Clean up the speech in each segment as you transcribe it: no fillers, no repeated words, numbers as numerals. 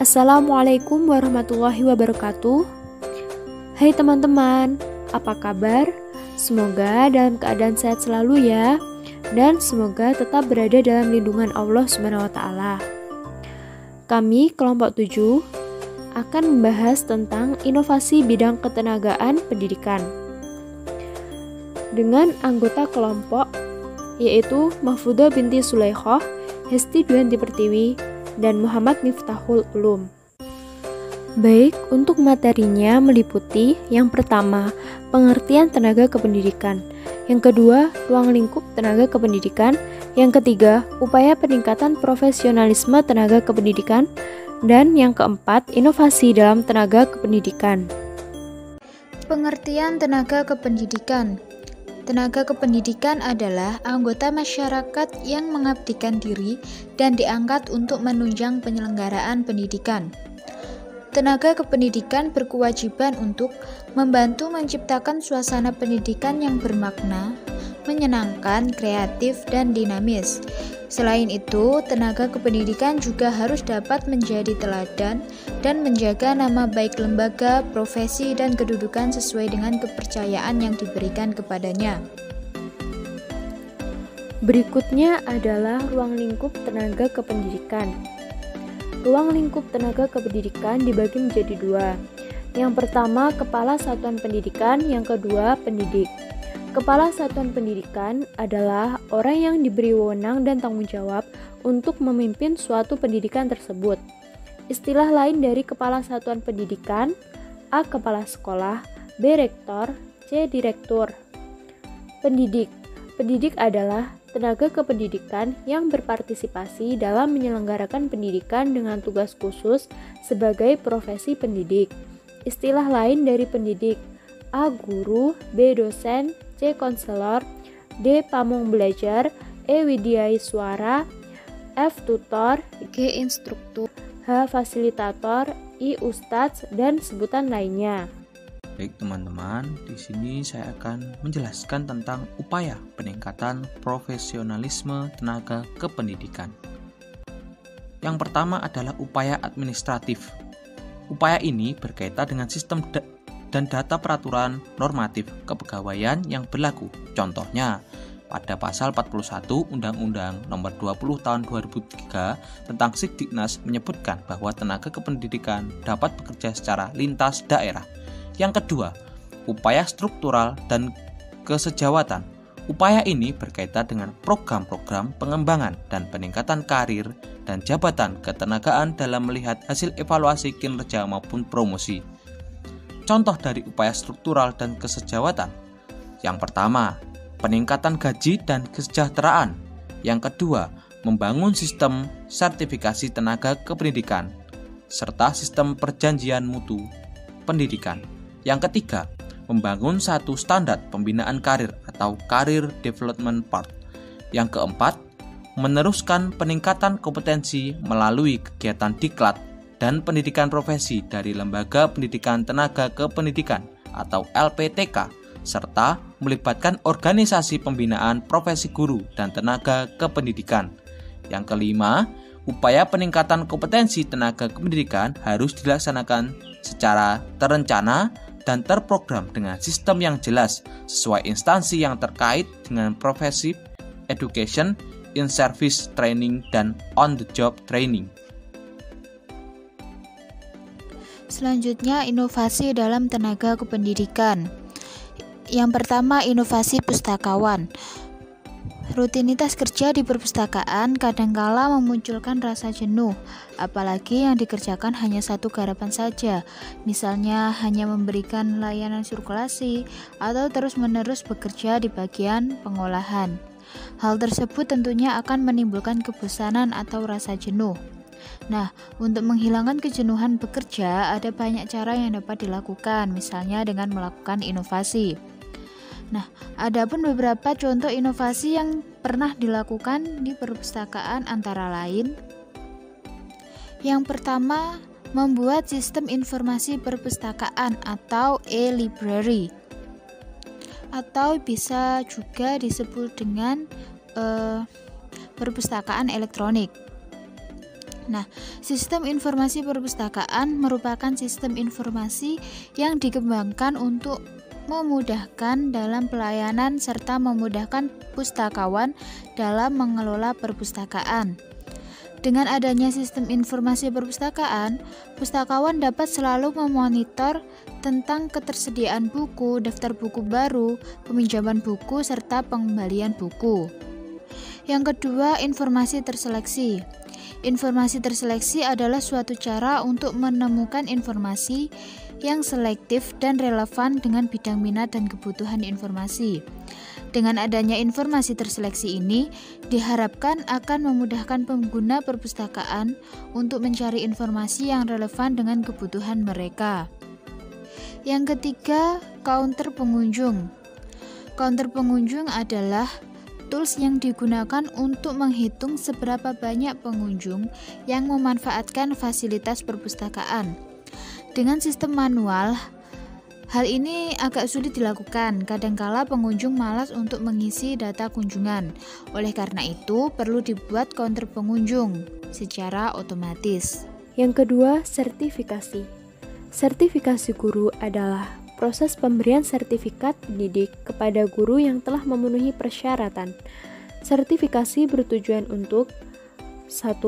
Assalamualaikum warahmatullahi wabarakatuh. Hai teman-teman, apa kabar? Semoga dalam keadaan sehat selalu ya, dan semoga tetap berada dalam lindungan Allah SWT. Kami kelompok 7 akan membahas tentang inovasi bidang ketenagaan pendidikan dengan anggota kelompok yaitu Mahfudah binti Sulaikhoh, Hesti Duyanti Pertiwi, dan Muhammad Miftahul Ulum. Baik, untuk materinya meliputi yang pertama, pengertian tenaga kependidikan, yang kedua, ruang lingkup tenaga kependidikan, yang ketiga, upaya peningkatan profesionalisme tenaga kependidikan, dan yang keempat, inovasi dalam tenaga kependidikan. Pengertian tenaga kependidikan. Tenaga kependidikan adalah anggota masyarakat yang mengabdikan diri dan diangkat untuk menunjang penyelenggaraan pendidikan. Tenaga kependidikan berkewajiban untuk membantu menciptakan suasana pendidikan yang bermakna, menyenangkan, kreatif, dan dinamis. Selain itu, tenaga kependidikan juga harus dapat menjadi teladan dan menjaga nama baik lembaga, profesi, dan kedudukan sesuai dengan kepercayaan yang diberikan kepadanya. Berikutnya adalah ruang lingkup tenaga kependidikan. Ruang lingkup tenaga kependidikan dibagi menjadi dua. Yang pertama, kepala satuan pendidikan, yang kedua, pendidik. Kepala satuan pendidikan adalah orang yang diberi wewenang dan tanggung jawab untuk memimpin suatu pendidikan tersebut. Istilah lain dari kepala satuan pendidikan: A. Kepala sekolah, B. Rektor, C. Direktur. Pendidik. Pendidik adalah tenaga kependidikan yang berpartisipasi dalam menyelenggarakan pendidikan dengan tugas khusus sebagai profesi pendidik. Istilah lain dari pendidik: A. Guru, B. Dosen, C. Konselor, D. Pamong belajar, E. Widyaswara, F. Tutor, G. Instruktur, H. Fasilitator, I. Ustadz, dan sebutan lainnya. Baik teman-teman, di sini saya akan menjelaskan tentang upaya peningkatan profesionalisme tenaga kependidikan. Yang pertama adalah upaya administratif. Upaya ini berkaitan dengan sistem dan data peraturan normatif kepegawaian yang berlaku. Contohnya, pada pasal 41 Undang-Undang Nomor 20 Tahun 2003 tentang Sidiknas menyebutkan bahwa tenaga kependidikan dapat bekerja secara lintas daerah. Yang kedua, upaya struktural dan kesejawatan. Upaya ini berkaitan dengan program-program pengembangan dan peningkatan karir dan jabatan ketenagaan dalam melihat hasil evaluasi kinerja maupun promosi. Contoh dari upaya struktural dan kesejawatan. Yang pertama, peningkatan gaji dan kesejahteraan. Yang kedua, membangun sistem sertifikasi tenaga kependidikan serta sistem perjanjian mutu pendidikan. Yang ketiga, membangun satu standar pembinaan karir atau Career Development Path. Yang keempat, meneruskan peningkatan kompetensi melalui kegiatan diklat dan pendidikan profesi dari Lembaga Pendidikan Tenaga Kependidikan atau LPTK, serta melibatkan organisasi pembinaan profesi guru dan tenaga kependidikan. Yang kelima, upaya peningkatan kompetensi tenaga kependidikan harus dilaksanakan secara terencana dan terprogram dengan sistem yang jelas sesuai instansi yang terkait dengan profesi, education, in-service training, dan on-the-job training. Selanjutnya, inovasi dalam tenaga kependidikan. Yang pertama, inovasi pustakawan. Rutinitas kerja di perpustakaan kadangkala memunculkan rasa jenuh, apalagi yang dikerjakan hanya satu garapan saja, misalnya hanya memberikan layanan sirkulasi atau terus-menerus bekerja di bagian pengolahan. Hal tersebut tentunya akan menimbulkan kebosanan atau rasa jenuh. Nah, untuk menghilangkan kejenuhan bekerja, ada banyak cara yang dapat dilakukan, misalnya dengan melakukan inovasi. Nah, ada pun beberapa contoh inovasi yang pernah dilakukan di perpustakaan antara lain. Yang pertama, membuat sistem informasi perpustakaan atau e-library, atau bisa juga disebut dengan perpustakaan elektronik. Nah, sistem informasi perpustakaan merupakan sistem informasi yang dikembangkan untuk memudahkan dalam pelayanan serta memudahkan pustakawan dalam mengelola perpustakaan. Dengan adanya sistem informasi perpustakaan, pustakawan dapat selalu memonitor tentang ketersediaan buku, daftar buku baru, peminjaman buku, serta pengembalian buku. Yang kedua, informasi terseleksi. Informasi terseleksi adalah suatu cara untuk menemukan informasi yang selektif dan relevan dengan bidang minat dan kebutuhan informasi. Dengan adanya informasi terseleksi ini, diharapkan akan memudahkan pengguna perpustakaan untuk mencari informasi yang relevan dengan kebutuhan mereka. Yang ketiga, counter pengunjung. Counter pengunjung adalah tools yang digunakan untuk menghitung seberapa banyak pengunjung yang memanfaatkan fasilitas perpustakaan. Dengan sistem manual, hal ini agak sulit dilakukan. Kadangkala pengunjung malas untuk mengisi data kunjungan. Oleh karena itu, perlu dibuat counter pengunjung secara otomatis. Yang kedua, sertifikasi. Sertifikasi guru adalah proses pemberian sertifikat pendidik kepada guru yang telah memenuhi persyaratan. Sertifikasi bertujuan untuk 1.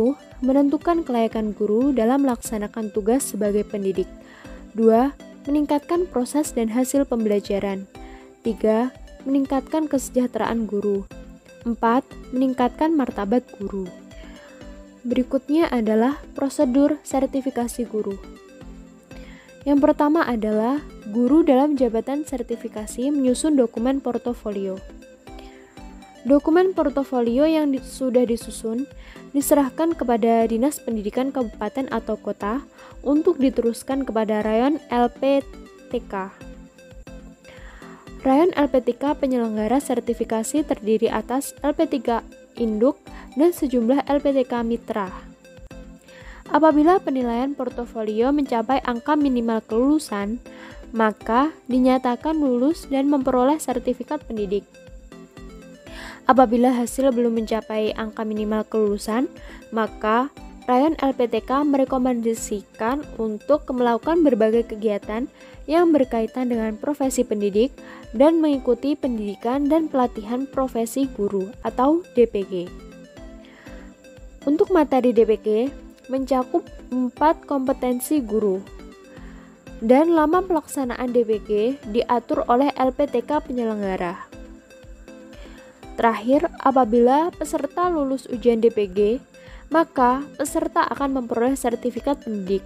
Menentukan kelayakan guru dalam melaksanakan tugas sebagai pendidik. 2. Meningkatkan proses dan hasil pembelajaran. 3. Meningkatkan kesejahteraan guru. 4. Meningkatkan martabat guru. Berikutnya adalah prosedur sertifikasi guru. Yang pertama adalah guru dalam jabatan sertifikasi menyusun dokumen portofolio. Dokumen portofolio yang sudah disusun diserahkan kepada Dinas Pendidikan Kabupaten atau Kota untuk diteruskan kepada Rayon LPTK. Rayon LPTK penyelenggara sertifikasi terdiri atas LP3 Induk dan sejumlah LPTK Mitra. Apabila penilaian portofolio mencapai angka minimal kelulusan, maka dinyatakan lulus dan memperoleh sertifikat pendidik. Apabila hasil belum mencapai angka minimal kelulusan, maka Rayon LPTK merekomendasikan untuk melakukan berbagai kegiatan yang berkaitan dengan profesi pendidik dan mengikuti pendidikan dan pelatihan profesi guru atau DPG. Untuk materi DPG mencakup 4 kompetensi guru, dan lama pelaksanaan DPG diatur oleh LPTK penyelenggara. Terakhir, apabila peserta lulus ujian DPG, maka peserta akan memperoleh sertifikat pendidik.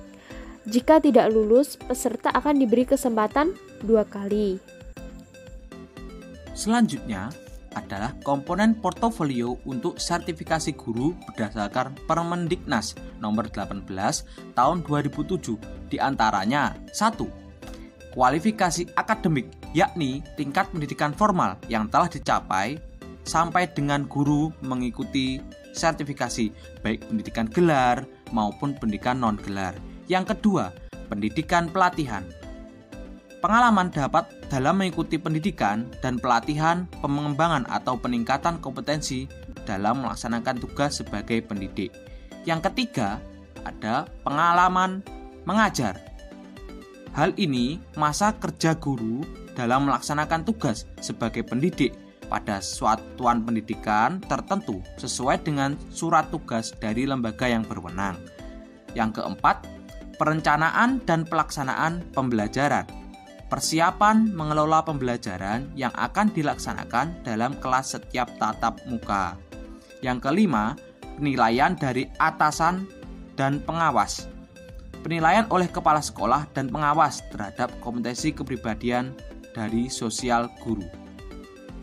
Jika tidak lulus, peserta akan diberi kesempatan 2 kali. Selanjutnya adalah komponen portofolio untuk sertifikasi guru berdasarkan Permendiknas nomor 18 tahun 2007, diantaranya 1. Kualifikasi akademik, yakni tingkat pendidikan formal yang telah dicapai sampai dengan guru mengikuti sertifikasi baik pendidikan gelar maupun pendidikan non-gelar. Yang kedua, pendidikan pelatihan. Pengalaman dapat dalam mengikuti pendidikan dan pelatihan pengembangan atau peningkatan kompetensi dalam melaksanakan tugas sebagai pendidik. Yang ketiga, ada pengalaman mengajar. Hal ini masa kerja guru dalam melaksanakan tugas sebagai pendidik pada satuan pendidikan tertentu sesuai dengan surat tugas dari lembaga yang berwenang. Yang keempat, perencanaan dan pelaksanaan pembelajaran. Persiapan mengelola pembelajaran yang akan dilaksanakan dalam kelas setiap tatap muka. Yang kelima, penilaian dari atasan dan pengawas. Penilaian oleh kepala sekolah dan pengawas terhadap kompetensi kepribadian dari sosial guru.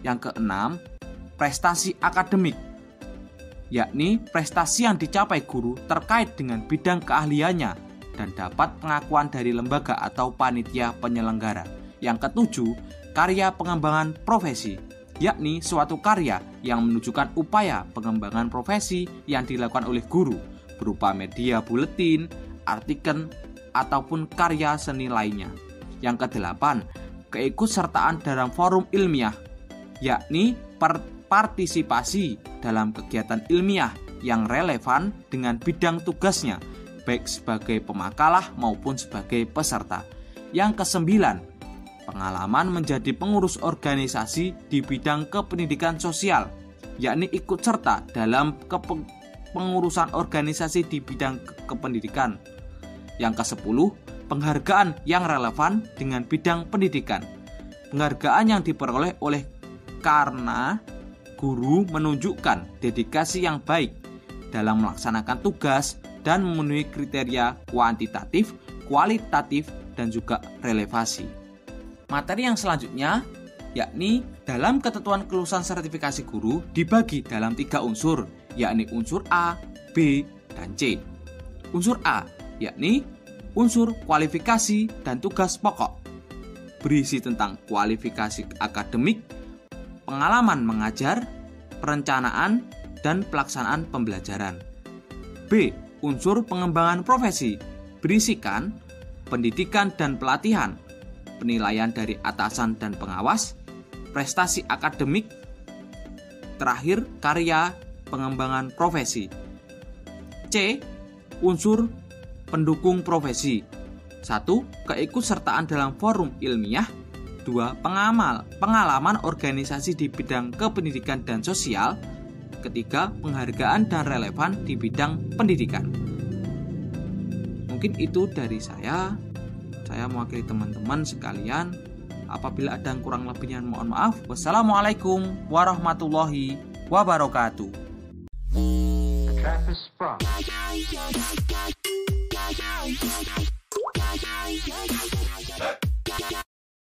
Yang keenam, prestasi akademik, yakni prestasi yang dicapai guru terkait dengan bidang keahliannya dan dapat pengakuan dari lembaga atau panitia penyelenggara. Yang ketujuh, karya pengembangan profesi, yakni suatu karya yang menunjukkan upaya pengembangan profesi yang dilakukan oleh guru berupa media buletin, artikel, ataupun karya seni lainnya. Yang kedelapan, keikutsertaan dalam forum ilmiah, yakni partisipasi dalam kegiatan ilmiah yang relevan dengan bidang tugasnya, baik sebagai pemakalah maupun sebagai peserta. Yang kesembilan, pengalaman menjadi pengurus organisasi di bidang kependidikan sosial, yakni ikut serta dalam pengurusan organisasi di bidang kependidikan. Yang ke-10, penghargaan yang relevan dengan bidang pendidikan. Penghargaan yang diperoleh oleh karena guru menunjukkan dedikasi yang baik dalam melaksanakan tugas dan memenuhi kriteria kuantitatif, kualitatif, dan juga relevasi. Materi yang selanjutnya yakni dalam ketentuan kelulusan sertifikasi guru dibagi dalam 3 unsur, yakni unsur A, B, dan C. Unsur A yakni unsur kualifikasi dan tugas pokok, berisi tentang kualifikasi akademik, pengalaman mengajar, perencanaan, dan pelaksanaan pembelajaran. B. Unsur pengembangan profesi, berisikan pendidikan dan pelatihan, penilaian dari atasan dan pengawas, prestasi akademik, terakhir karya pengembangan profesi. C. Unsur pendukung profesi. 1. Keikutsertaan dalam forum ilmiah. 2. Pengalaman organisasi di bidang kependidikan dan sosial. 3. Penghargaan dan relevan di bidang pendidikan. Mungkin itu dari saya. Saya mewakili teman-teman sekalian. Apabila ada yang kurang lebihnya mohon maaf. Wassalamualaikum warahmatullahi wabarakatuh. The trap is sprung.